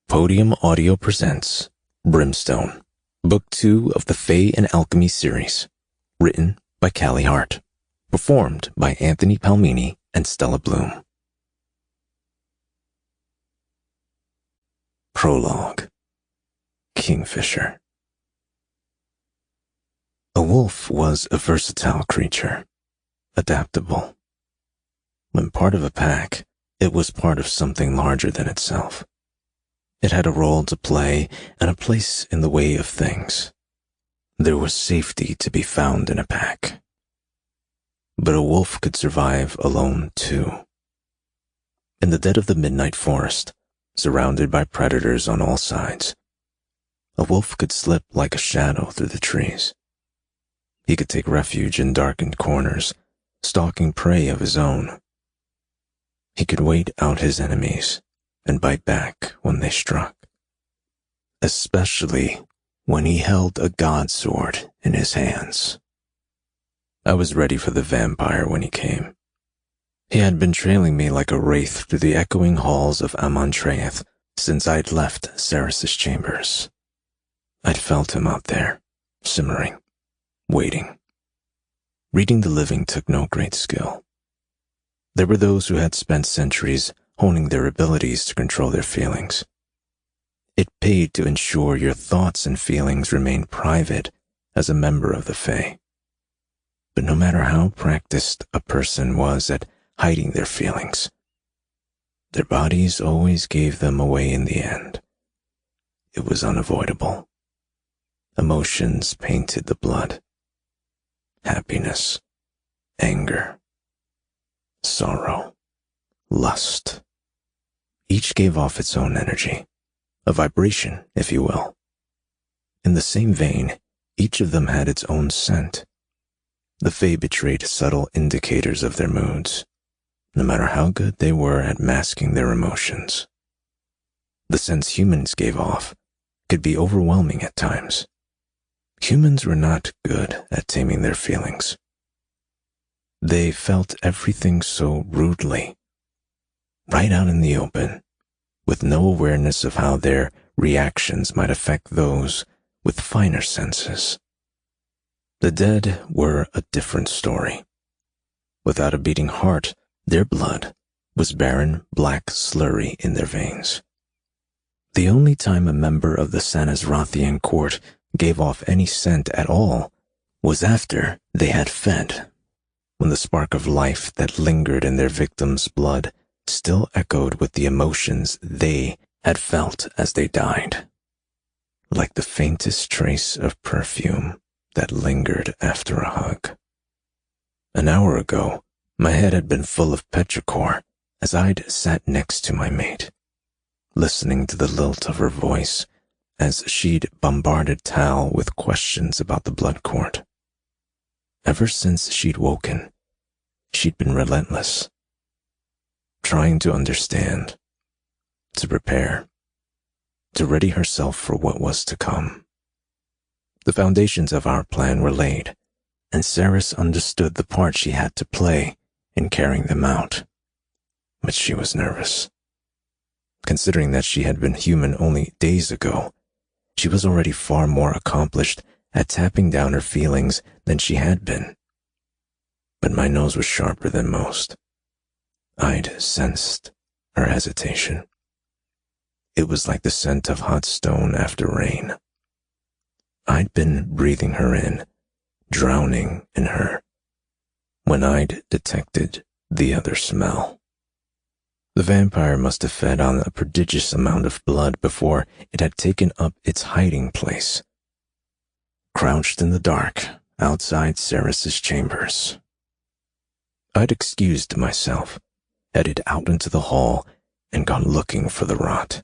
Podium Audio presents Brimstone, Book 2 of the Fae and Alchemy series, written by Callie Hart, performed by Anthony Palmini and Stella Bloom. Prologue. Kingfisher. A wolf was a versatile creature, adaptable. When part of a pack, it was part of something larger than itself. It had a role to play and a place in the way of things. There was safety to be found in a pack. But a wolf could survive alone too. In the dead of the midnight forest, surrounded by predators on all sides, a wolf could slip like a shadow through the trees. He could take refuge in darkened corners, stalking prey of his own. He could wait out his enemies and bite back when they struck, especially when he held a god sword in his hands. I was ready for the vampire when he came. He had been trailing me like a wraith through the echoing halls of Amontreath since I'd left Saeris' chambers. I'd felt him out there, simmering, waiting. Reading the living took no great skill. There were those who had spent centuries honing their abilities to control their feelings. It paid to ensure your thoughts and feelings remained private as a member of the Fae. But no matter how practiced a person was at hiding their feelings, their bodies always gave them away in the end. It was unavoidable. Emotions painted the blood. Happiness, anger, sorrow, lust. Each gave off its own energy, a vibration, if you will. In the same vein, each of them had its own scent. The Fae betrayed subtle indicators of their moods, no matter how good they were at masking their emotions. The scents humans gave off could be overwhelming at times. Humans were not good at taming their feelings. They felt everything so rudely, right out in the open, with no awareness of how their reactions might affect those with finer senses. The dead were a different story. Without a beating heart, their blood was barren, black slurry in their veins. The only time a member of the Sanazrathian court gave off any scent at all was after they had fed, when the spark of life that lingered in their victim's blood still echoed with the emotions they had felt as they died, like the faintest trace of perfume that lingered after a hug. An hour ago, my head had been full of petrichor as I'd sat next to my mate, listening to the lilt of her voice as she'd bombarded Tal with questions about the blood court. Ever since she'd woken, she'd been relentless, trying to understand, to prepare, to ready herself for what was to come. The foundations of our plan were laid, and Saeris understood the part she had to play in carrying them out. But she was nervous. Considering that she had been human only days ago, she was already far more accomplished at tapping down her feelings than she had been. But my nose was sharper than most. I'd sensed her hesitation. It was like the scent of hot stone after rain. I'd been breathing her in, drowning in her, when I'd detected the other smell. The vampire must have fed on a prodigious amount of blood before it had taken up its hiding place, crouched in the dark outside Saeris' chambers. I'd excused myself, headed out into the hall, and gone looking for the rot.